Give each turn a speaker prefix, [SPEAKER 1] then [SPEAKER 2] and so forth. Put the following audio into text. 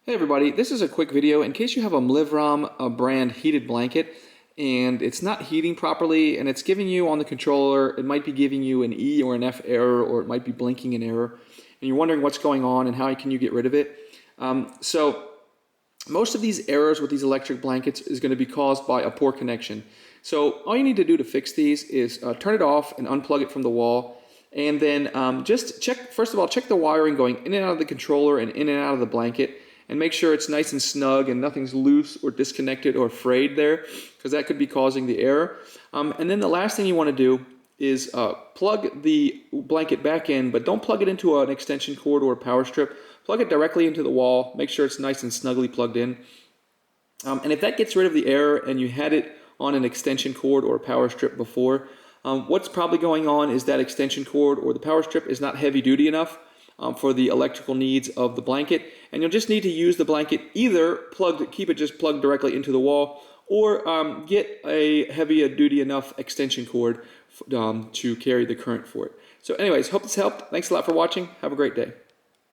[SPEAKER 1] Hey everybody, this is a quick video in case you have a Mlivrom brand heated blanket and it's not heating properly and it's giving you on the controller, it might be giving you an E or an F error, or it might be blinking an error, and you're wondering what's going on and how can you get rid of it. So most of these errors with these electric blankets is going to be caused by a poor connection. So all you need to do to fix these is turn it off and unplug it from the wall, and then just check, first of all, check the wiring going in and out of the controller and in and out of the blanket, and make sure it's nice and snug and nothing's loose or disconnected or frayed there, because that could be causing the error. And then the last thing you want to do is plug the blanket back in, but don't plug it into an extension cord or a power strip. Plug it directly into the wall. Make sure it's nice and snugly plugged in. And if that gets rid of the error and you had it on an extension cord or a power strip before, what's probably going on is that extension cord or the power strip is not heavy duty enough for the electrical needs of the blanket, and you'll just need to use the blanket either keep it just plugged directly into the wall, or get a heavy duty enough extension cord to carry the current for it. So anyways, hope this helped. Thanks a lot for watching. Have a great day.